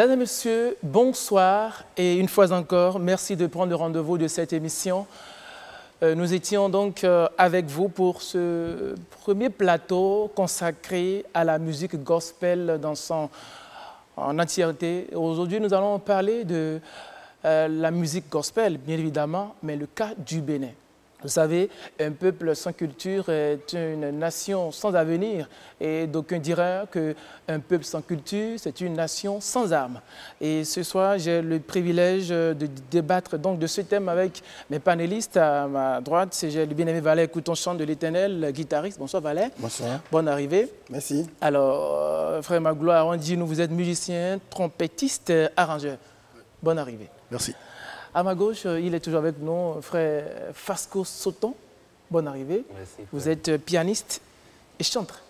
Mesdames et messieurs, bonsoir et une fois encore, merci de prendre le rendez-vous de cette émission. Nous étions donc avec vous pour ce premier plateau consacré à la musique gospel en entièreté. Aujourd'hui, nous allons parler de la musique gospel, bien évidemment, mais le cas du Bénin. Vous savez, un peuple sans culture est une nation sans avenir et d'aucuns diraient qu'un peuple sans culture, c'est une nation sans armes. Et ce soir, j'ai le privilège de débattre donc de ce thème avec mes panélistes. À ma droite, j'ai le bien-aimé Valère Couton-Chant de l'Éternel, guitariste. Bonsoir Valère. Bonsoir. Bonne arrivée. Merci. Alors, frère Magloire, on dit, vous êtes musicien, trompettiste, arrangeur. Bonne arrivée. Merci. À ma gauche, il est toujours avec nous, frère Fasco Soton. Bonne arrivée. Merci. Vous êtes pianiste et chanteur.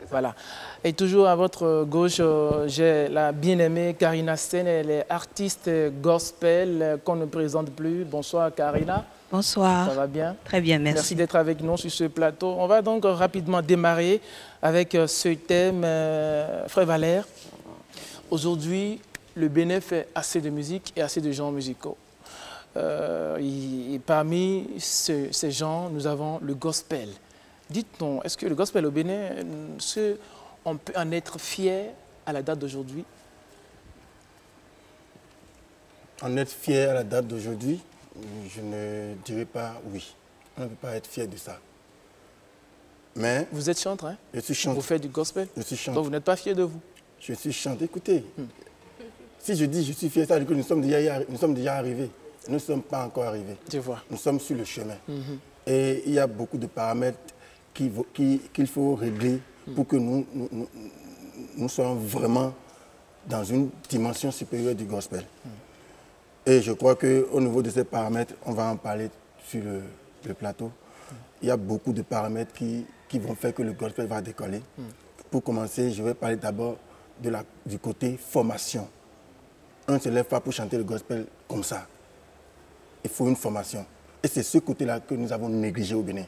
Voilà. Et toujours à votre gauche, j'ai la bien-aimée Karina Sen. Elle est artiste gospel qu'on ne présente plus. Bonsoir Karina. Bonsoir. Ça va bien? Très bien, merci. Merci d'être avec nous sur ce plateau. On va donc rapidement démarrer avec ce thème, frère Valère. Aujourd'hui, le Bénin fait assez de musique et assez de genres musicaux. Et parmi ces genres, nous avons le gospel. Dites-nous, est-ce que le gospel au Bénin, on peut en être fier à la date d'aujourd'hui? En être fier à la date d'aujourd'hui, je ne dirais pas oui. On ne peut pas être fier de ça. Mais vous êtes chanteur, hein? Je suis chanteur. Vous faites du gospel? Je suis chanteur. Donc vous n'êtes pas fier de vous? Je suis chanteur. Écoutez, si je dis je suis fier, ça veut dire que nous sommes déjà arrivés. Nous ne sommes pas encore arrivés. Je vois. Nous sommes sur le chemin. Et il y a beaucoup de paramètres qu'il faut régler pour que nous soyons vraiment dans une dimension supérieure du gospel. Et je crois qu'au niveau de ces paramètres, on va en parler sur le plateau. Il y a beaucoup de paramètres qui vont faire que le gospel va décoller. Pour commencer, je vais parler d'abord du côté formation. On ne se lève pas pour chanter le gospel comme ça. Il faut une formation. Et c'est ce côté-là que nous avons négligé au Bénin.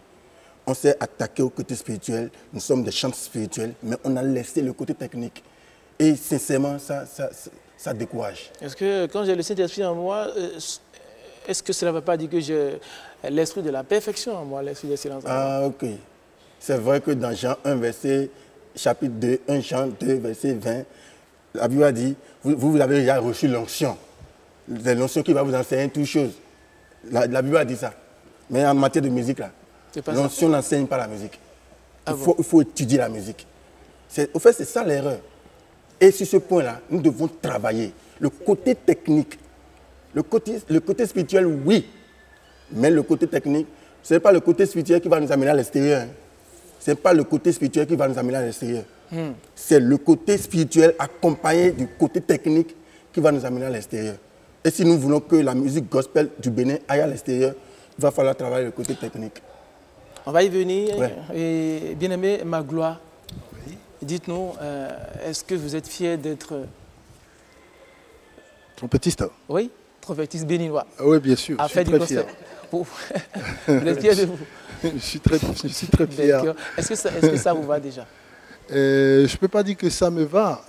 On s'est attaqué au côté spirituel, nous sommes des chanteurs spirituels, mais on a laissé le côté technique. Et sincèrement, ça décourage. Est-ce que quand j'ai le Saint-Esprit en moi, est-ce que cela ne veut pas dire que j'ai l'esprit de la perfection en moi, l'esprit d'excellence en moi? Ah, ok. C'est vrai que dans Jean 1, chapitre 2, 1 Jean 2, verset 20, la Bible a dit, vous avez déjà reçu l'onction. C'est l'onction qui va vous enseigner toutes choses. La Bible a dit ça. Mais en matière de musique, l'onction n'enseigne pas la musique. Il faut étudier la musique. Au fait, c'est ça l'erreur. Et sur ce point-là, nous devons travailler. Le côté technique, le côté spirituel, oui. Mais le côté technique, ce n'est pas le côté spirituel qui va nous amener à l'extérieur. Ce n'est pas le côté spirituel qui va nous amener à l'extérieur. C'est le côté spirituel accompagné du côté technique qui va nous amener à l'extérieur. Et si nous voulons que la musique gospel du Bénin aille à l'extérieur, il va falloir travailler le côté technique. On va y venir. Ouais. Et bien-aimé Magloire, oui. Dites-nous, est-ce que vous êtes fier d'être... Trompettiste? Oui, trompettiste béninois. Oui, bien sûr, je suis très fier. Vous êtes fier de vous? Je suis très fier. Est-ce que ça vous va déjà? Je ne peux pas dire que ça me va.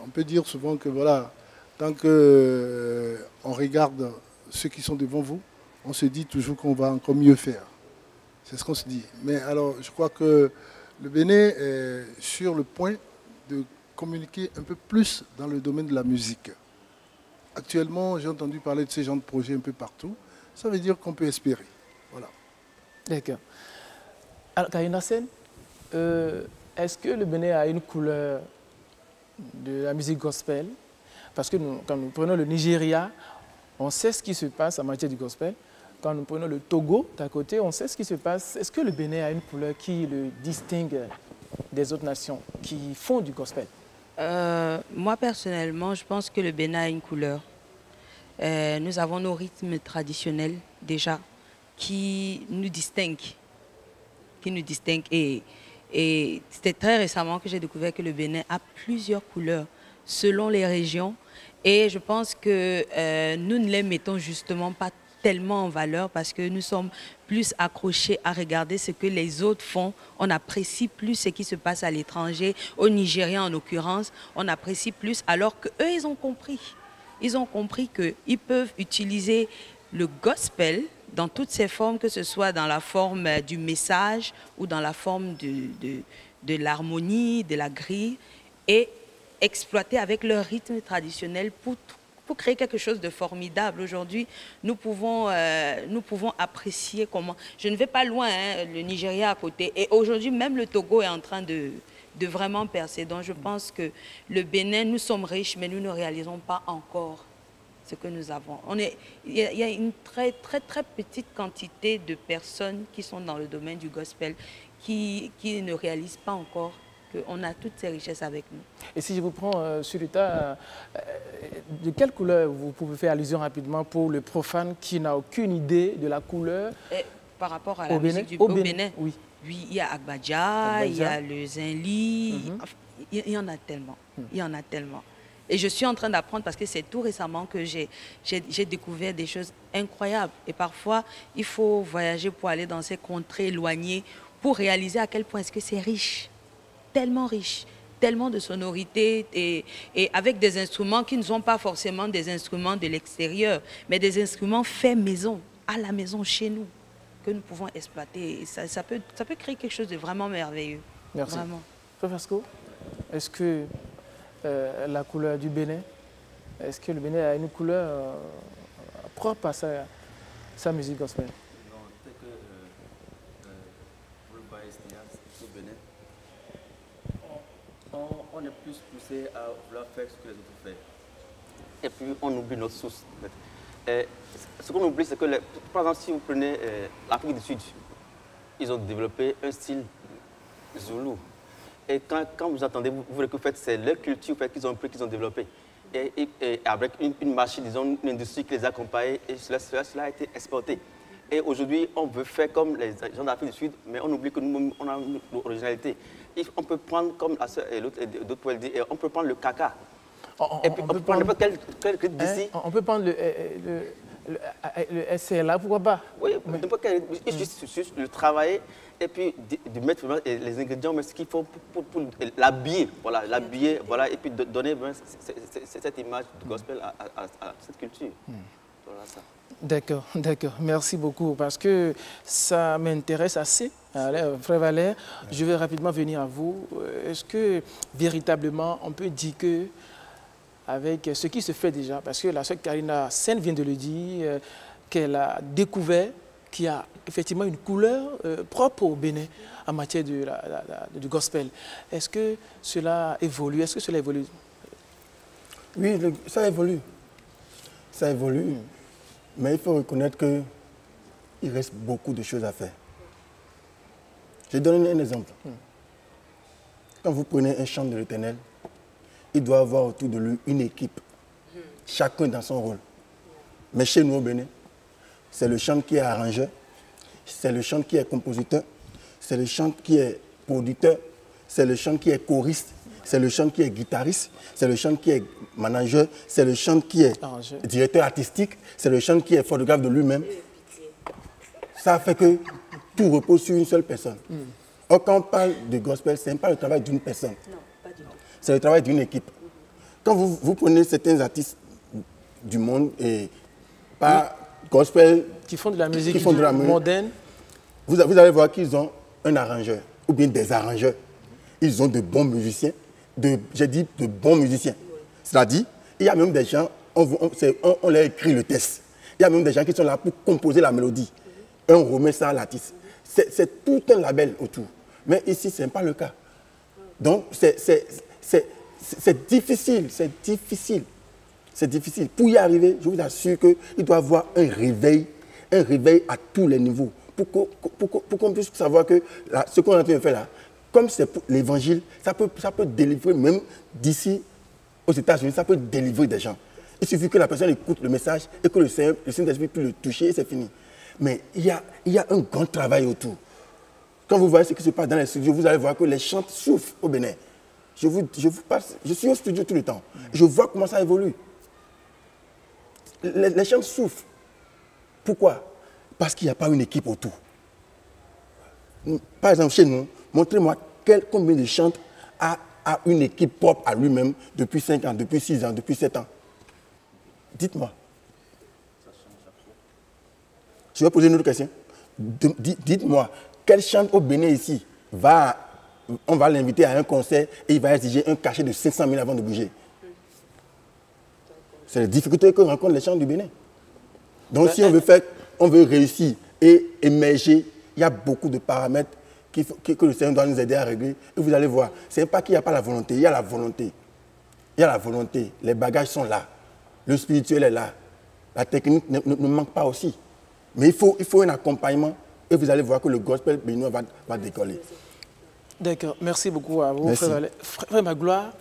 On peut dire souvent que voilà, tant qu'on regarde ceux qui sont devant vous, on se dit toujours qu'on va encore mieux faire. C'est ce qu'on se dit. Mais alors, je crois que le Bénin est sur le point de communiquer un peu plus dans le domaine de la musique. Actuellement, j'ai entendu parler de ces genres de projets un peu partout. Ça veut dire qu'on peut espérer. Voilà. D'accord. Alors, Karina Sen, est-ce que le Bénin a une couleur de la musique gospel? Parce que quand nous prenons le Nigeria, on sait ce qui se passe en matière du gospel. Quand nous prenons le Togo d'à côté, on sait ce qui se passe. Est-ce que le Bénin a une couleur qui le distingue des autres nations qui font du gospel? Moi, personnellement, je pense que le Bénin a une couleur. Nous avons nos rythmes traditionnels déjà qui nous distinguent. Et c'était très récemment que j'ai découvert que le Bénin a plusieurs couleurs selon les régions. Et je pense que nous ne les mettons justement pas tellement en valeur parce que nous sommes plus accrochés à regarder ce que les autres font. On apprécie plus ce qui se passe à l'étranger, au Nigeria en l'occurrence, on apprécie plus alors qu'eux, ils ont compris. Ils ont compris qu'ils peuvent utiliser le gospel dans toutes ses formes, que ce soit dans la forme du message ou dans la forme de l'harmonie, de la grille, et exploiter avec leur rythme traditionnel pour créer quelque chose de formidable. Aujourd'hui, nous pouvons apprécier comment... Je ne vais pas loin, hein, le Nigeria à côté. Et aujourd'hui, même le Togo est en train de vraiment percer. Donc, je pense que le Bénin, nous sommes riches, mais nous ne réalisons pas encore ce que nous avons. Il y a une très, très, très petite quantité de personnes qui sont dans le domaine du gospel qui ne réalisent pas encore qu'on a toutes ces richesses avec nous. Et si je vous prends sur le tas, de quelle couleur vous pouvez faire allusion rapidement pour le profane qui n'a aucune idée de la couleur? Par rapport à la musique au Bénin, oui. Oui, il y a Agbadja, il y a le Zinli, il y en a tellement, il y en a tellement. Et je suis en train d'apprendre parce que c'est tout récemment que j'ai découvert des choses incroyables. Et parfois, il faut voyager pour aller dans ces contrées éloignées pour réaliser à quel point est-ce que c'est riche. Tellement riche, tellement de sonorités et avec des instruments qui ne sont pas forcément des instruments de l'extérieur, mais des instruments faits maison, à la maison, chez nous, que nous pouvons exploiter. Et ça peut créer quelque chose de vraiment merveilleux. Merci. Vraiment. Fasco, est-ce que la couleur du Bénin, est-ce que le Bénin a une couleur propre à sa musique gospel? On est plus poussé à vouloir faire ce que les autres font. Et puis on oublie notre source. Ce qu'on oublie, c'est que, par exemple, si vous prenez l'Afrique du Sud, ils ont développé un style zoulou. Et quand vous entendez, vous voyez que c'est leur culture qu'ils ont développé. Et avec une machine, disons, une industrie qui les accompagne, et cela a été exporté. Et aujourd'hui, on veut faire comme les gens d'Afrique du Sud, mais on oublie que nous, on a une originalité. On peut prendre, comme la sœur et d'autres pouvez le dire, on peut prendre le caca. Et puis on peut prendre n'importe quel rythme d'ici. On peut prendre le SCLA, pourquoi pas? Oui, n'importe quel rythme. Juste le travailler et puis de mettre les ingrédients, mais ce qu'il faut pour l'habiller, voilà, et puis de donner cette image du gospel à cette culture. Voilà ça. D'accord, d'accord. Merci beaucoup parce que ça m'intéresse assez. Allez, Frère Valère, je vais rapidement venir à vous. Est-ce que véritablement on peut dire que avec ce qui se fait déjà, parce que la sœur Karina Sen vient de le dire, qu'elle a découvert qu'il y a effectivement une couleur propre au Bénin en matière du gospel. Est-ce que cela évolue? Est-ce que cela évolue? Oui, ça évolue. Ça évolue. Mais il faut reconnaître qu'il reste beaucoup de choses à faire. Je donne un exemple. Quand vous prenez un chant de l'Éternel, il doit avoir autour de lui une équipe, chacun dans son rôle. Mais chez nous au Bénin, c'est le chant qui est arrangeur, c'est le chant qui est compositeur, c'est le chant qui est producteur, c'est le chant qui est choriste, c'est le chant qui est guitariste, c'est le chant qui est manager, c'est le chant qui est directeur artistique, c'est le chant qui est photographe de lui-même. Ça fait que tout repose sur une seule personne. Or, quand on parle de gospel, ce n'est pas le travail d'une personne. Non, pas du tout. C'est le travail d'une équipe. Quand vous prenez certains artistes du monde et pas gospel, qui font de la musique moderne, vous allez voir qu'ils ont un arrangeur ou bien des arrangeurs. Ils ont de bons musiciens, j'ai dit de bons musiciens. C'est-à-dire, il y a même des gens, on leur écrit le texte. Il y a même des gens qui sont là pour composer la mélodie. Et on remet ça à l'artiste. C'est tout un label autour. Mais ici, ce n'est pas le cas. Donc, c'est difficile, c'est difficile. C'est difficile. Pour y arriver, je vous assure qu'il doit y avoir un réveil à tous les niveaux. Pour qu'on puisse savoir que ce qu'on est en train de faire là, comme c'est pour l'évangile, ça peut délivrer, même d'ici aux États-Unis, ça peut délivrer des gens. Il suffit que la personne écoute le message et que le Saint-Esprit puisse le toucher et c'est fini. Mais il y a un grand travail autour. Quand vous voyez ce qui se passe dans les studios, vous allez voir que les chants souffrent au Bénin. Je suis au studio tout le temps. Je vois comment ça évolue. Les chants souffrent. Pourquoi? Parce qu'il n'y a pas une équipe autour. Par exemple, chez nous, montrez-moi combien de chantres a une équipe propre à lui-même depuis 5 ans, depuis 6 ans, depuis 7 ans. Dites-moi. Je vais poser une autre question. Dites-moi, quel chantre au Bénin ici on va l'inviter à un concert et il va exiger un cachet de 500 000 avant de bouger? C'est les difficultés que rencontrent les chantres du Bénin. Donc si on veut réussir et émerger, il y a beaucoup de paramètres que le Seigneur doit nous aider à régler. Et vous allez voir, ce n'est pas qu'il n'y a pas la volonté, il y a la volonté. Il y a la volonté, les bagages sont là, le spirituel est là, la technique ne manque pas aussi. Mais il faut un accompagnement et vous allez voir que le gospel béninois va décoller. D'accord, merci beaucoup à vous, Frère Magloire.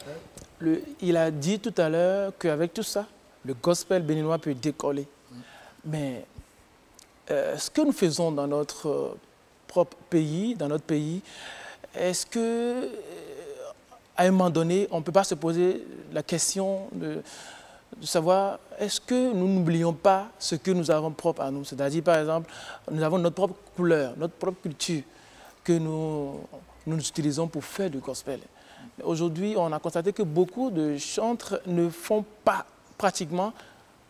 Il a dit tout à l'heure qu'avec tout ça, le gospel béninois peut décoller. Mais ce que nous faisons dans notre propre pays, est-ce que à un moment donné, on ne peut pas se poser la question de savoir est-ce que nous n'oublions pas ce que nous avons propre à nous? C'est-à-dire, par exemple, nous avons notre propre couleur, notre propre culture que nous utilisons pour faire du gospel. Aujourd'hui, on a constaté que beaucoup de chantres ne font pas pratiquement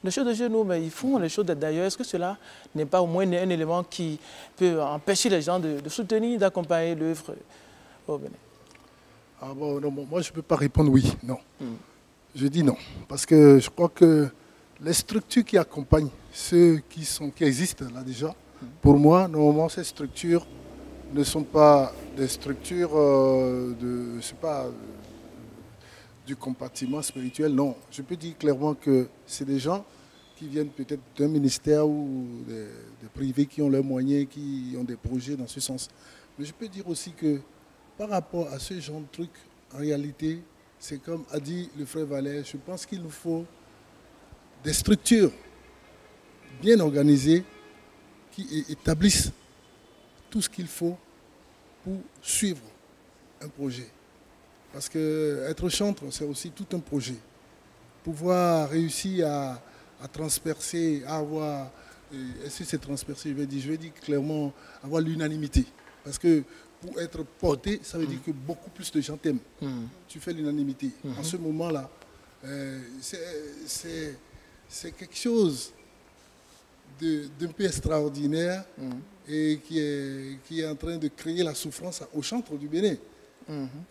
les choses de chez nous, mais ils font les choses d'ailleurs. Est-ce que cela n'est pas au moins un élément qui peut empêcher les gens de soutenir, d'accompagner l'œuvre au Bénin? Ah bon, non, moi, je ne peux pas répondre oui, non. Je dis non, parce que je crois que les structures qui accompagnent ceux qui existent là déjà, pour moi, normalement, ces structures ne sont pas des structures du compartiment spirituel, non. Je peux dire clairement que c'est des gens qui viennent peut-être d'un ministère ou des privés qui ont leurs moyens, qui ont des projets dans ce sens. Mais je peux dire aussi que par rapport à ce genre de truc, en réalité, c'est comme a dit le frère Valère, je pense qu'il nous faut des structures bien organisées qui établissent tout ce qu'il faut pour suivre un projet. Parce qu'être chantre, c'est aussi tout un projet. Pouvoir réussir à transpercer, à avoir, est-ce que c'est transpercer, je vais dire clairement, avoir l'unanimité. Parce que pour être porté, ça veut dire que beaucoup plus de gens t'aiment. Tu fais l'unanimité. En ce moment-là, c'est quelque chose d'un peu extraordinaire et qui est en train de créer la souffrance aux chantres du Bénin.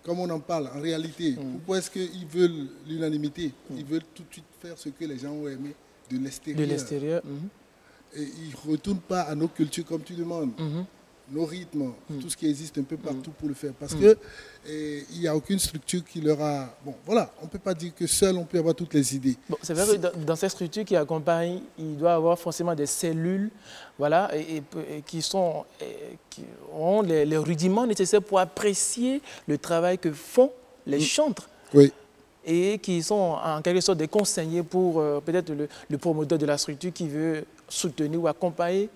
Comme on en parle, en réalité, pourquoi est-ce qu'ils veulent l'unanimité? Ils veulent tout de suite faire ce que les gens ont aimé de l'extérieur. Et ils ne retournent pas à nos cultures comme tu demandes. Nos rythmes, tout ce qui existe un peu partout pour le faire. Parce qu'il n'y a aucune structure qui leur a... Bon, voilà, on ne peut pas dire que seul on peut avoir toutes les idées. Bon, c'est vrai que dans ces structures qui accompagnent, il doit y avoir forcément des cellules, voilà, et qui ont les rudiments nécessaires pour apprécier le travail que font les chantres. Oui. Et qui sont en quelque sorte des conseillers pour peut-être le promoteur de la structure qui veut soutenir ou accompagner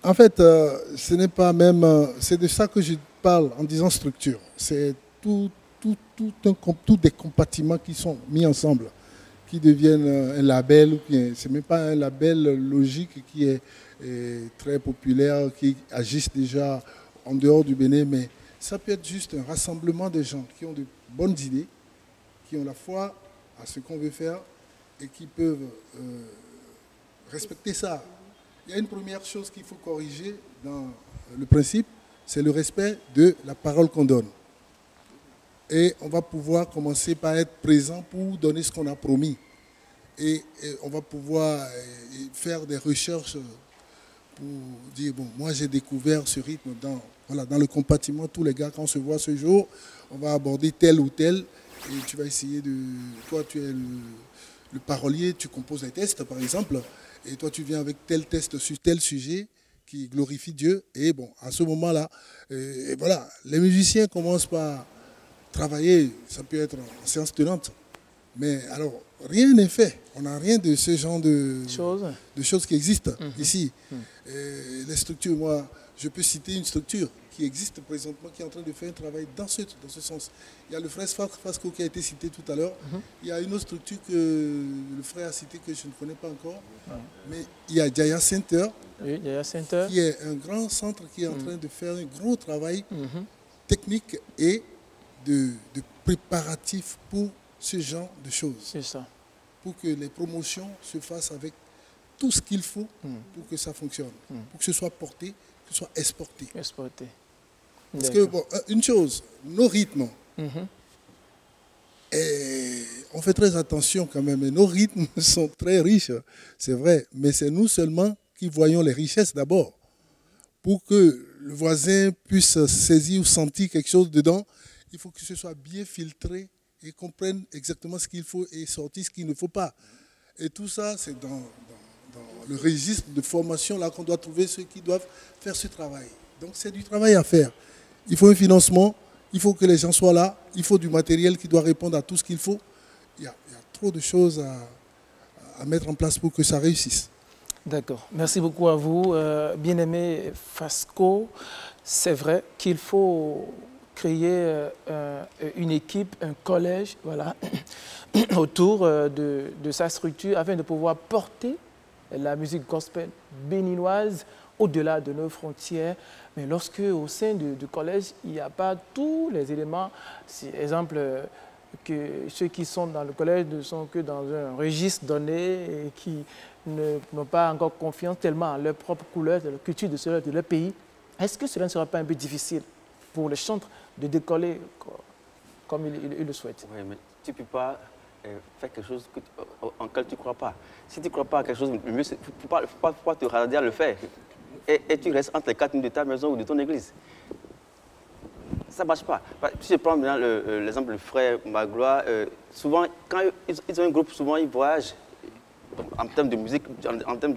En fait, ce n'est pas même... c'est de ça que je parle en disant structure. C'est tous des compartiments qui sont mis ensemble, qui deviennent un label. Ce n'est même pas un label logique qui est très populaire, qui agisse déjà en dehors du Bénin, mais ça peut être juste un rassemblement de gens qui ont de bonnes idées, qui ont la foi à ce qu'on veut faire et qui peuvent respecter ça. Il y a une première chose qu'il faut corriger dans le principe, c'est le respect de la parole qu'on donne. Et on va pouvoir commencer par être présent pour donner ce qu'on a promis. Et on va pouvoir faire des recherches pour dire, bon, moi j'ai découvert ce rythme dans le compartiment. Tous les gars, quand on se voit ce jour, on va aborder tel ou tel. Et tu vas essayer de... Toi, tu es le parolier, tu composes des textes, par exemple. Et toi, tu viens avec tel test sur tel sujet qui glorifie Dieu. Et bon, à ce moment-là, voilà, les musiciens commencent par travailler. Ça peut être en séance tenante. Mais alors, rien n'est fait. On n'a rien de ce genre de choses qui existent ici. Les structures, moi, je peux citer une structure qui existe présentement, qui est en train de faire un travail dans ce sens. Il y a le frère Fasco qui a été cité tout à l'heure. Il y a une autre structure que le frère a citée que je ne connais pas encore. Mais il y a Jaya Center, qui est un grand centre qui est en train de faire un gros travail technique et de préparatif pour ce genre de choses. C'est ça. Pour que les promotions se fassent avec tout ce qu'il faut pour que ça fonctionne, pour que ce soit porté, que ce soit exporté. Parce que, bon, une chose, nos rythmes, et on fait très attention quand même, et nos rythmes sont très riches, c'est vrai, mais c'est nous seulement qui voyons les richesses d'abord. Pour que le voisin puisse saisir ou sentir quelque chose dedans, il faut que ce soit bien filtré et qu'on prenne exactement ce qu'il faut et sortir ce qu'il ne faut pas. Et tout ça, c'est dans le registre de formation là qu'on doit trouver ceux qui doivent faire ce travail. Donc c'est du travail à faire. Il faut un financement, il faut que les gens soient là, il faut du matériel qui doit répondre à tout ce qu'il faut. Il y a trop de choses à mettre en place pour que ça réussisse. D'accord. Merci beaucoup à vous. Bien-aimé Fasco, c'est vrai qu'il faut créer une équipe, un collège, voilà, autour de sa structure afin de pouvoir porter la musique gospel béninoise au-delà de nos frontières. Mais lorsque au sein du collège, il n'y a pas tous les éléments, exemple, que ceux qui sont dans le collège ne sont que dans un registre donné et qui n'ont pas encore confiance tellement en leur propre couleur, de leur culture, de leur pays, est-ce que cela ne sera pas un peu difficile pour les chantres de décoller comme ils le souhaitent? Oui, mais tu ne peux pas faire quelque chose en lequel tu ne crois pas. Si tu ne crois pas à quelque chose, le mieux, il ne faut pas te regarder à le faire. Et tu restes entre les quatre murs de ta maison ou de ton église. Ça ne marche pas. Si je prends l'exemple du frère Magloire, souvent, quand ils ont un groupe, souvent ils voyagent. En termes de musique, en termes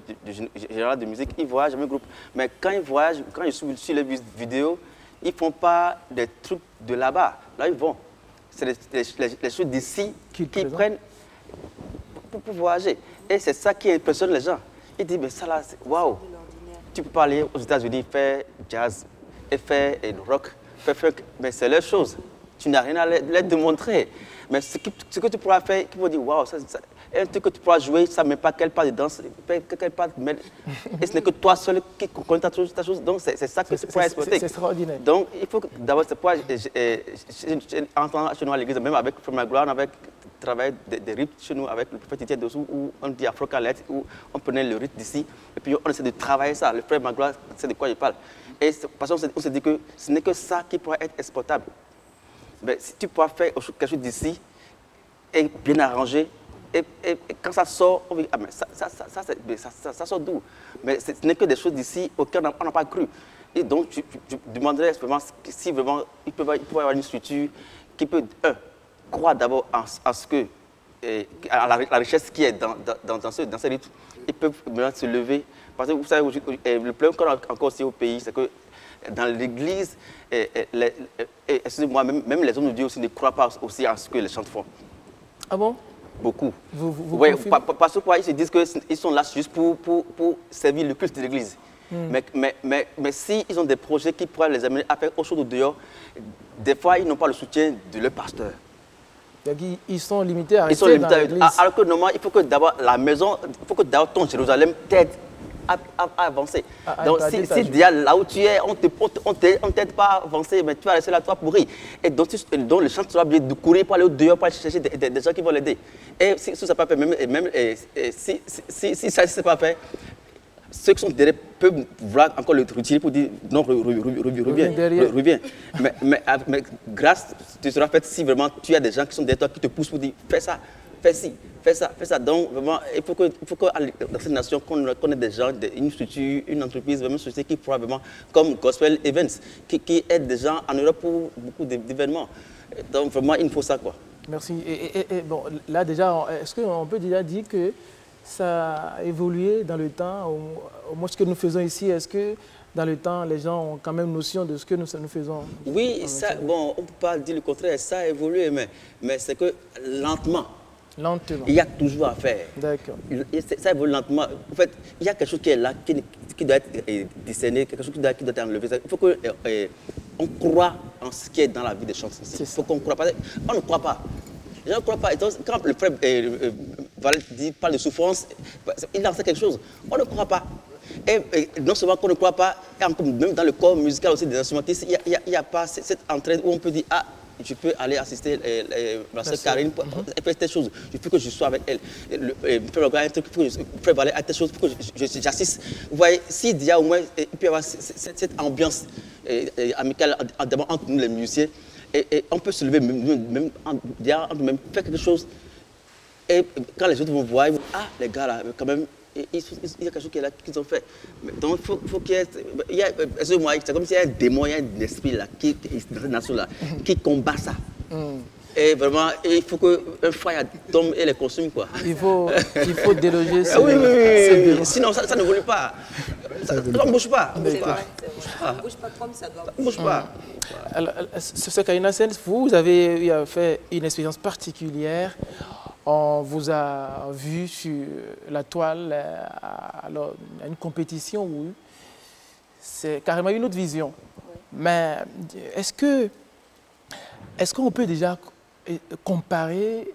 général de musique, ils voyagent avec un groupe. Mais quand ils voyagent, quand ils sont sur les vidéos, ils ne font pas des trucs de là-bas. Là, ils vont. C'est les choses d'ici qu'ils prennent pour voyager. Et c'est ça qui impressionne les gens. Ils disent, mais ça là, waouh! Tu peux pas aller aux États-Unis faire jazz et faire rock, faire funk, mais c'est leur chose. Tu n'as rien à leur démontrer. Mais ce que tu pourras faire, qui vont dire, waouh, un truc que tu pourras jouer, ça ne met pas quel pas de danse, quel pas de... Et ce n'est que toi seul qui connais ta chose. Donc, c'est ça que tu pourras exploiter. C'est extraordinaire. Donc, il faut d'abord, c'est pourquoi j'entends chez nous à l'église, même avec Frère Magloire, avec travail des rythmes chez nous, avec le prophète Etienne dessous, où on dit Afro-Calette, où on prenait le rythme d'ici, et puis on essaie de travailler ça. Le Frère Magloire, c'est de quoi je parle. Et parce qu'on se dit que ce n'est que ça qui pourra être exportable. Mais si tu pourras faire quelque chose d'ici, et bien arrangé, et quand ça sort, on dit, ah mais ça sort d'où? Mais ce n'est que des choses d'ici auxquelles on n'a pas cru. Et donc, je demanderais vraiment si vraiment il peut y avoir une structure qui peut, croire d'abord à ce que, à la richesse qui est dans ces rythmes. Ils peuvent maintenant se lever. Parce que vous savez, le problème qu'on a encore aussi au pays, c'est que dans l'église, excusez-moi, même les hommes de Dieu aussi ne croient pas aussi à ce que les chants font. Ah bon? Beaucoup. Oui, parce qu'ils se disent qu'ils sont là juste pour servir le culte de l'église. Mais s'ils ont des projets qui pourraient les amener à faire autre chose au dehors, des fois, ils n'ont pas le soutien de leur pasteur. Ils sont limités à rester dans l'église. Alors que normalement, il faut que d'abord la maison, il faut que d'abord ton Jérusalem t'aide à avancer. Donc si déjà là où tu es, on ne t'aide pas à avancer, mais tu vas rester là, toi pourri. Et donc le chant sera obligé de courir pour aller au dehors, pour aller chercher des gens qui vont l'aider. Et si ça n'est pas fait, si ça ne pas fait, ceux qui sont derrière peuvent vouloir encore le retirer pour dire non, reviens. Mais grâce, tu seras fait si vraiment tu as des gens qui sont derrière toi qui te poussent pour dire fais ça, fais ci, fais ça. Donc vraiment, il faut que dans cette nation qu'on ait des gens, une structure, une entreprise, vraiment une société qui pourra vraiment, comme Gospel Events, qui aide des gens en Europe pour beaucoup d'événements. Donc vraiment, il faut ça quoi. Merci. Et bon, là déjà, est-ce qu'on peut déjà dire que ça a évolué dans le temps, au moins ce que nous faisons ici, est-ce que dans le temps, les gens ont quand même notion de ce que nous faisons? Oui, ça, bon, on ne peut pas dire le contraire, ça a évolué, mais c'est que lentement. Lentement. Il y a toujours à faire. D'accord. Ça évolue lentement. En fait, il y a quelque chose qui est là, qui doit être discerné, quelque chose qui doit être enlevé. Il faut qu'on croit en ce qui est dans la vie des gens. Il faut qu'on croit. On ne croit pas. Les gens ne croient pas. Quand le frère Valet parle de souffrance, il en sait quelque chose. On ne croit pas. Et non seulement qu'on ne croit pas, même dans le corps musical aussi des instrumentistes, il n'y a pas cette entraide où on peut dire, ah, je peux aller assister ma soeur Karine, elle fait telle chose, il faut que je sois avec elle. Frère Valet a telle chose, il faut que j'assiste. Vous voyez, s'il y a au moins, il peut y avoir cette ambiance amicale entre nous les musiciens, et on peut se lever, même faire quelque chose. Et quand les autres vont voir, ils vont, ah, les gars là, quand même, il y a quelque chose qui est là, qu'ils ont fait. Donc, il faut qu'il y ait. C'est comme s'il y a un démon, il y a un esprit là, dans cette nation-là, qui combat ça. Et vraiment, il faut qu'un foyer tombe et les consume, quoi. Il faut déloger ça. Oui. Sinon, ça ne évolue pas. Ça ne bouge pas. On ne bouge pas comme ça doit bouger. Ça ne bouge pas. Alors, Sœur Karina Sen, vous avez fait une expérience particulière. On vous a vu sur la toile à une compétition où c'est carrément une autre vision. Oui. Mais est-ce qu'on peut déjà comparer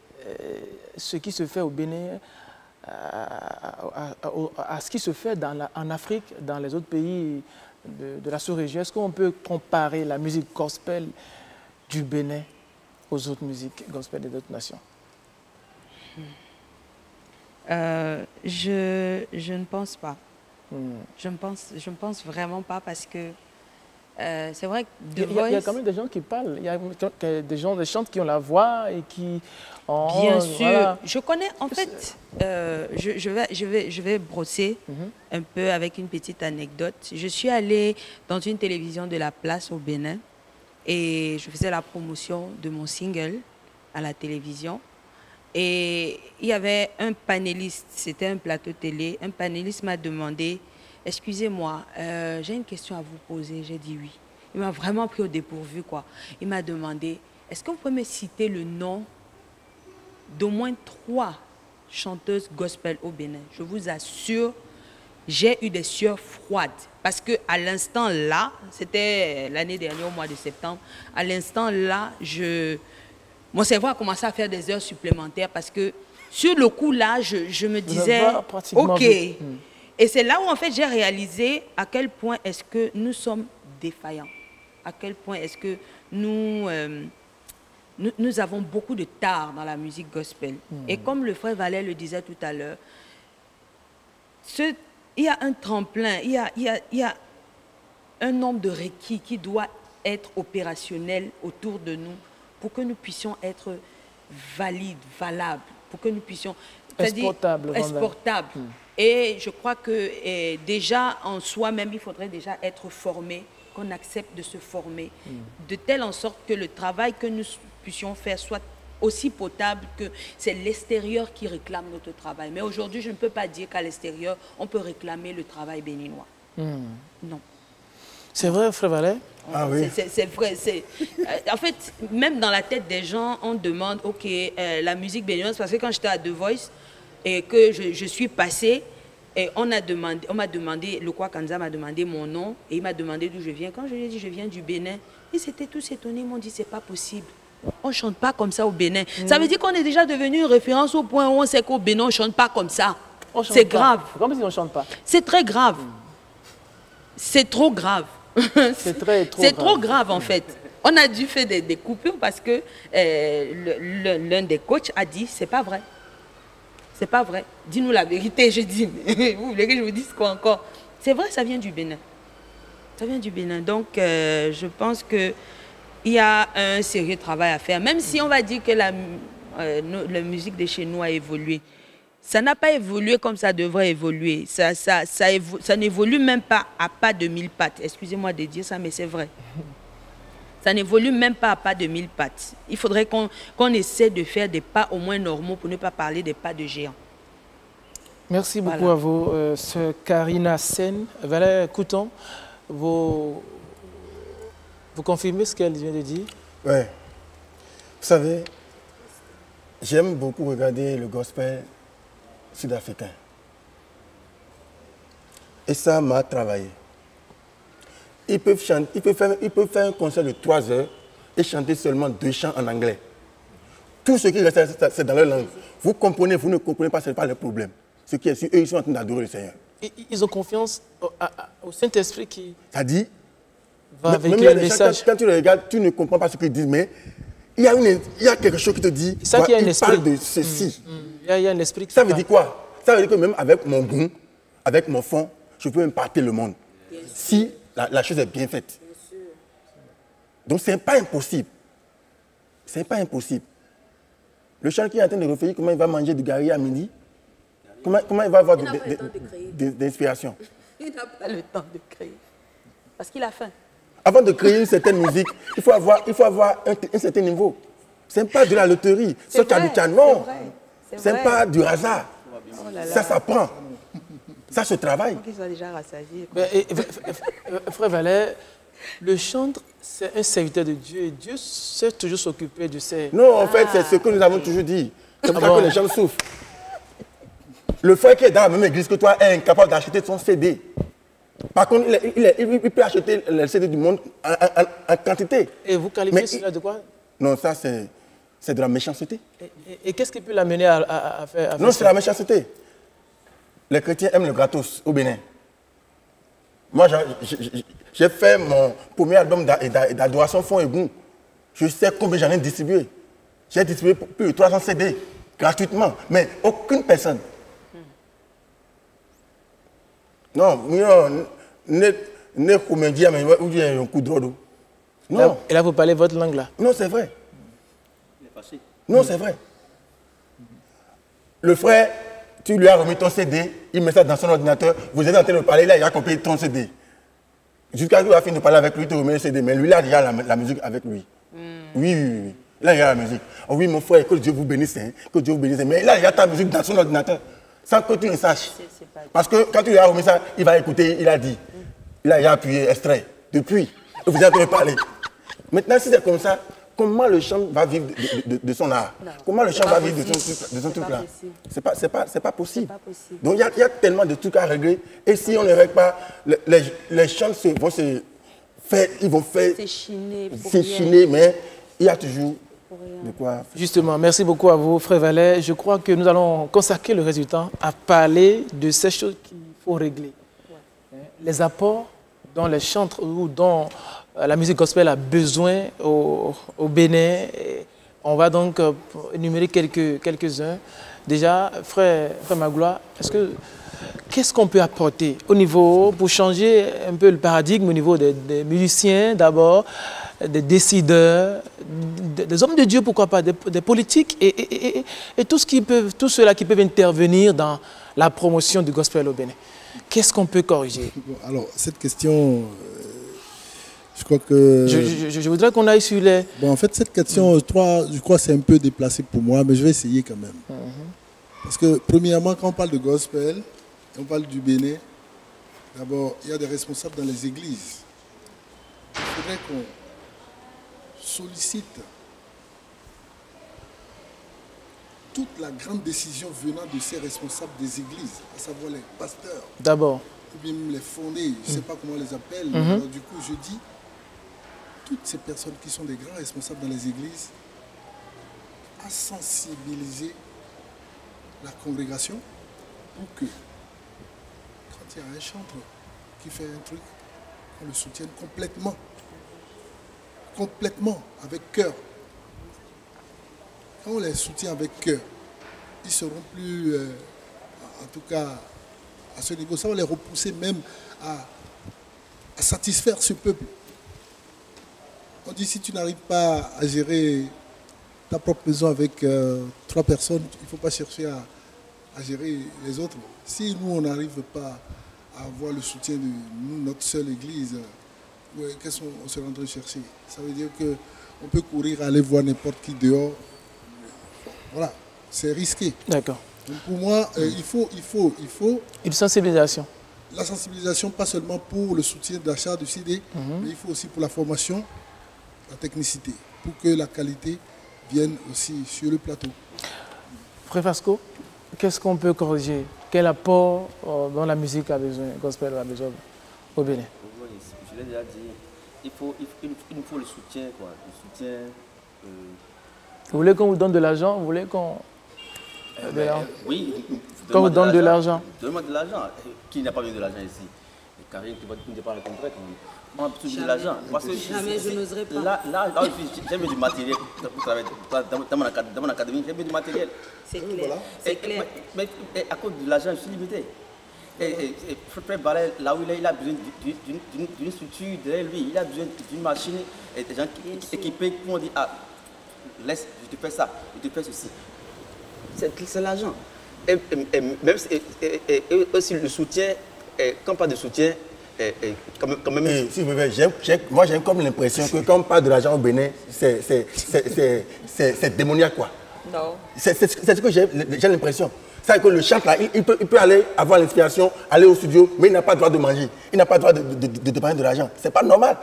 ce qui se fait au Bénin à ce qui se fait en Afrique, dans les autres pays de la sous-région? Est-ce qu'on peut comparer la musique gospel du Bénin aux autres musiques gospel des autres nations? Je ne pense pas. Je ne pense vraiment pas parce que c'est vrai que il y a quand même des gens qui parlent. Il y a des gens qui chantent qui ont la voix et qui ont... Bien sûr. Voilà. Je connais, en fait, je vais brosser un peu avec une petite anecdote. Je suis allée dans une télévision de la place au Bénin et je faisais la promotion de mon single à la télévision. Et il y avait un panéliste, c'était un plateau télé, un panéliste m'a demandé, excusez-moi, j'ai une question à vous poser. J'ai dit oui. Il m'a vraiment pris au dépourvu, quoi. Il m'a demandé, est-ce que vous pouvez me citer le nom d'au moins 3 chanteuses gospel au Bénin? Je vous assure, j'ai eu des sueurs froides. Parce qu'à l'instant là, c'était l'année dernière au mois de septembre, à l'instant là, mon cerveau a commencé à faire des heures supplémentaires parce que sur le coup là, je me disais, ok. Et c'est là où en fait j'ai réalisé à quel point est-ce que nous sommes défaillants, à quel point est-ce que nous avons beaucoup de tard dans la musique gospel. Et comme le frère Valère le disait tout à l'heure, il y a un tremplin, il y a un nombre de requis qui doit être opérationnel autour de nous pour que nous puissions être valides, valables, pour que nous puissions... Exportables. Et je crois que déjà en soi-même, il faudrait déjà être formé, qu'on accepte de se former, de telle en sorte que le travail que nous puissions faire soit aussi potable que c'est l'extérieur qui réclame notre travail. Mais aujourd'hui, je ne peux pas dire qu'à l'extérieur, on peut réclamer le travail béninois. Non. C'est vrai, frère Valère? Ah oui. C'est vrai. En fait, même dans la tête des gens, on demande, ok, la musique béninoise, parce que quand j'étais à The Voice et que je suis passée, et on m'a demandé, le Kwakanza m'a demandé mon nom et il m'a demandé d'où je viens. Quand je lui ai dit je viens du Bénin, ils s'étaient tous étonnés, ils m'ont dit c'est pas possible. On ne chante pas comme ça au Bénin. Ça veut dire qu'on est déjà devenu une référence au point où on sait qu'au Bénin, on ne chante pas comme ça. C'est grave. Comme si on ne chante pas. C'est très grave. C'est trop grave. C'est trop grave en fait. On a dû faire des coupures parce que l'un des coachs a dit c'est pas vrai. C'est pas vrai. Dis-nous la vérité. Je dis, vous voulez que je vous dise quoi encore? C'est vrai, ça vient du Bénin. Ça vient du Bénin. Donc, je pense qu'il y a un sérieux travail à faire. Même si on va dire que la musique de chez nous a évolué, ça n'a pas évolué comme ça devrait évoluer. Ça n'évolue même pas à pas de 1000 pattes. Excusez-moi de dire ça, mais c'est vrai. Ça n'évolue même pas à pas de 1000 pattes. Il faudrait qu'on essaie de faire des pas au moins normaux pour ne pas parler des pas de géants. Merci beaucoup à vous, Sœur Karina Sen. Valère, écoutons, vous confirmez ce qu'elle vient de dire? Oui. Vous savez, J'aime beaucoup regarder le gospel sud-africain. Et ça m'a travaillé. Ils peuvent faire un concert de 3 heures et chanter seulement 2 chants en anglais. Tout ce qui reste, c'est dans leur langue. Vous comprenez, vous ne comprenez pas, ce n'est pas le problème. Ce qui est sûr, eux, ils sont en train d'adorer le Seigneur. Ils ont confiance au Saint-Esprit qui va avec le message. Quand tu le regardes, tu ne comprends pas ce qu'ils disent, mais il y a quelque chose qui te dit, ça qui a un esprit. Parle de ceci. Il y a un esprit qui ça veut dire quoi? Ça veut dire que même avec mon goût, avec mon fond, je peux impacter le monde. Si la chose est bien faite. Donc ce n'est pas impossible. Ce n'est pas impossible. Le chant qui est en train de réfléchir comment il va manger du gari à midi, comment il va avoir d'inspiration. Il n'a pas le temps de créer. Parce qu'il a faim. Avant de créer une certaine musique, il faut avoir un certain niveau. Ce n'est pas de la loterie. Ce qu'il y a du canon. Ce n'est pas du hasard. Oh là là. Ça s'apprend. Ça se travaille. Qu'il soit déjà rassasié. Frère Valère, le chantre, c'est un serviteur de Dieu. Et Dieu sait toujours s'occuper de ces... Non, en fait, c'est ce que nous avons toujours dit. C'est pour ça que les gens souffrent. Le frère qui est dans la même église que toi est incapable d'acheter son CD. Par contre, il peut acheter le CD du monde en quantité. Et vous qualifiez cela de quoi? Non, ça c'est de la méchanceté. Et qu'est-ce qui peut l'amener à faire non, c'est la méchanceté. Les chrétiens aiment le gratos au Bénin. Moi, j'ai fait mon premier album d'adoration fond et goût. Je sais combien j'en ai distribué. J'ai distribué plus de 300 CD gratuitement, mais aucune personne. Non, ne comédien, mais où il y a un coup de drogue. Non. Et là, vous parlez votre langue là? Non, c'est vrai. Non, c'est vrai. Le frère, tu lui as remis ton CD, il met ça dans son ordinateur, vous êtes en train de parler, là, il a copié ton CD. Jusqu'à ce qu'il a fini de parler avec lui, il te remet le CD, mais lui, là, il a la musique avec lui. Oui. Là, il y a la musique. Oh oui, mon frère, que Dieu vous bénisse, hein, que Dieu vous bénisse. Mais là, il y a ta musique dans son ordinateur, sans que tu ne saches. Parce que quand tu lui as remis ça, il va écouter, il a dit. Là, il a appuyé extrait. Depuis, vous êtes en train de parler. Maintenant, si c'est comme ça, comment le chant va vivre de son art? Comment le chant va vivre de son truc là? C'est pas possible. Donc il y a tellement de trucs à régler. Et si on ne règle pas, les chants vont se faire, ils vont faire s'échiner, mais il y a toujours de quoi. Justement, merci beaucoup à vous, frère Valère. Je crois que nous allons consacrer le résultat à parler de ces choses qu'il faut régler. Les apports dont les chantres ou dont la musique gospel a besoin au Bénin. On va donc énumérer quelques-uns. Déjà, frère Magloire, qu'est-ce qu'on peut apporter au niveau, pour changer un peu le paradigme au niveau des musiciens d'abord, des décideurs, des hommes de Dieu, pourquoi pas, des politiques et tous ceux-là qui peuvent intervenir dans la promotion du gospel au Bénin. Qu'est-ce qu'on peut corriger? Alors, cette question... Je crois que... Je voudrais qu'on aille sur les... Bon, en fait, cette question, je crois que c'est un peu déplacé pour moi, mais je vais essayer quand même. Parce que, premièrement, quand on parle de gospel, on parle du Bénin, d'abord, il y a des responsables dans les églises. Il faudrait qu'on sollicite toute la grande décision venant de ces responsables des églises, à savoir les pasteurs. D'abord. Ou bien les fondés, je ne sais pas comment on les appelle. Alors, du coup, je dis, toutes ces personnes qui sont des grands responsables dans les églises, à sensibiliser la congrégation pour que, quand il y a un chantre qui fait un truc, on le soutienne complètement. Complètement, avec cœur. Quand on les soutient avec cœur, ils seront plus, en tout cas, à ce niveau. Ça va les repousser même à satisfaire ce peuple. On dit, si tu n'arrives pas à gérer ta propre maison avec 3 personnes, il ne faut pas chercher à gérer les autres. Si nous, on n'arrive pas à avoir le soutien de notre seule église, qu'est-ce qu'on se rendrait chercher? Ça veut dire qu'on peut courir, aller voir n'importe qui dehors. Voilà, c'est risqué. D'accord. Donc pour moi, il faut... Une sensibilisation. La sensibilisation, pas seulement pour le soutien d'achat du CD, mais il faut aussi pour la formation, la technicité, pour que la qualité vienne aussi sur le plateau. Frère Fasco, qu'est-ce qu'on peut corriger? Quel apport dont la musique a besoin, gospel a besoin au Bénin? Je l'ai déjà dit, il nous faut le soutien, quoi. Le soutien. Vous voulez qu'on vous donne de l'argent? Vous voulez qu'on... oui. Qu'on vous donne de l'argent? Donne-moi de l'argent. Qui n'a pas besoin de l'argent ici? Karine, tu ne dis pas le contraire quand même. On a besoin de l'argent. Jamais je n'oserais pas. Là j'ai besoin du matériel pour travailler. Dans mon académie, j'ai besoin du matériel. C'est clair. C'est clair. Mais à cause de l'argent, je suis limité. Et Frère Ballet, là où il a besoin d'une structure derrière lui, il a besoin d'une machine et des gens équipés qui vont dire, ah, laisse, je te fais ça, je te fais ceci. C'est l'argent. Et même aussi le soutien, quand on parle de soutien, quand même... Si vous voulez, moi j'ai comme l'impression que quand on parle de l'argent au Bénin, c'est démoniaque, quoi. Non. C'est ce que j'ai l'impression. C'est que le chantre, là, il peut aller avoir l'inspiration, aller au studio, mais il n'a pas le droit de manger. Il n'a pas le droit de dépenser de l'argent. C'est pas normal.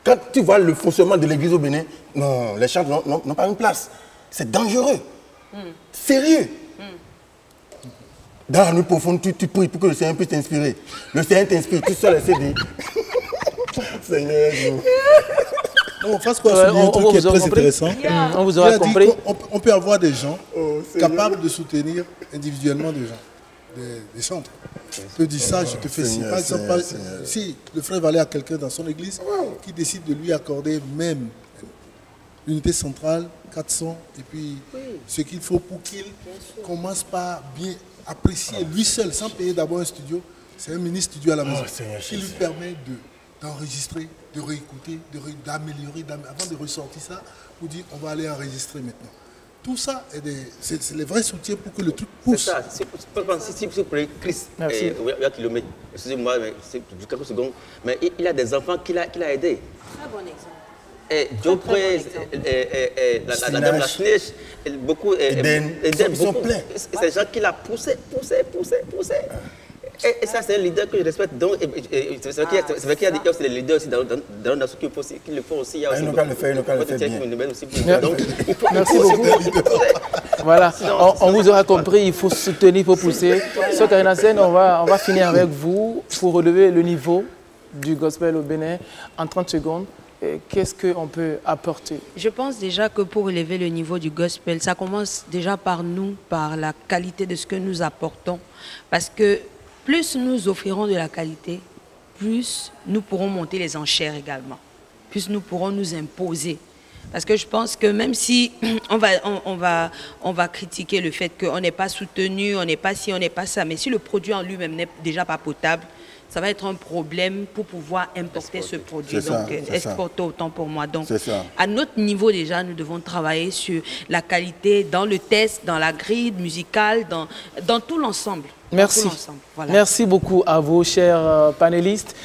Quand tu vois le fonctionnement de l'église au Bénin, non, les chantres n'ont pas une place. C'est dangereux. Sérieux. Dans la nuit profonde, tu pries pour que le Seigneur puisse t'inspirer. Le Seigneur t'inspire, tu sors les CD. Seigneur, non, Fasco a souligné un truc qui est très intéressant. On vous aura compris. On peut avoir des gens capables de soutenir individuellement des gens, des chantres. Je te dis ça, je te fais ci. Par exemple, si le frère Valé a quelqu'un dans son église qui décide de lui accorder même l'unité centrale, 400, et puis ce qu'il faut pour qu'il commence par bien apprécier lui seul, sans payer d'abord un studio, c'est un mini studio à la maison qui lui permet d'enregistrer, de réécouter, d'améliorer, avant de ressortir ça, pour dire on va aller enregistrer maintenant. Tout ça, c'est les vrais soutiens pour que le truc pousse. C'est ça, si vous prenez Christ, kilomètres, excusez-moi, c'est du quelques secondes, mais il a des enfants qu'il a aidés. Très bon exemple. Et Jopré, la dame la Snech, beaucoup, ils sont pleins. C'est des gens qui l'ont poussé. Et ça, c'est un leader que je respecte. Donc, c'est vrai qu'il y a aussi des leaders aussi dans ce qu'il le faut aussi. Il y a aussi le fait bien. Merci beaucoup. Voilà, on vous aura compris, il faut soutenir, il faut pousser. Sur Karina Sen, on va finir avec vous pour relever le niveau du gospel au Bénin en 30 secondes. Qu'est-ce qu'on peut apporter? Je pense déjà que pour élever le niveau du gospel, ça commence déjà par nous, par la qualité de ce que nous apportons. Parce que plus nous offrirons de la qualité, plus nous pourrons monter les enchères également. Plus nous pourrons nous imposer. Parce que je pense que même si on va critiquer le fait qu'on n'est pas soutenu, on n'est pas ci, on n'est pas ça, mais si le produit en lui-même n'est déjà pas potable, ça va être un problème pour pouvoir importer ce produit, donc exporter autant pour moi. Donc, à notre niveau déjà, nous devons travailler sur la qualité dans le test, dans la grille musicale, dans tout l'ensemble. Merci. Voilà. Merci beaucoup à vous, chers panélistes.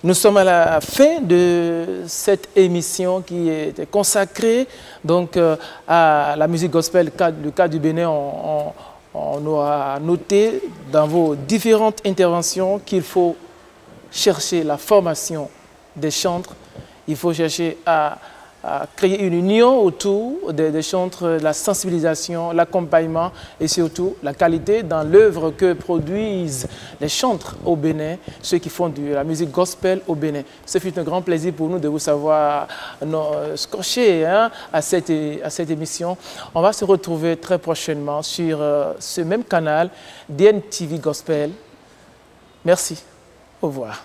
Nous sommes à la fin de cette émission qui est consacrée donc, à la musique gospel. Le cas du Bénin, on aura noté dans vos différentes interventions qu'il faut chercher la formation des chantres, il faut chercher à créer une union autour des chantres, la sensibilisation, l'accompagnement et surtout la qualité dans l'œuvre que produisent les chantres au Bénin, ceux qui font de la musique gospel au Bénin. Ce fut un grand plaisir pour nous de vous savoir scotché à cette émission. On va se retrouver très prochainement sur ce même canal, DNTV Gospel. Merci. Au revoir.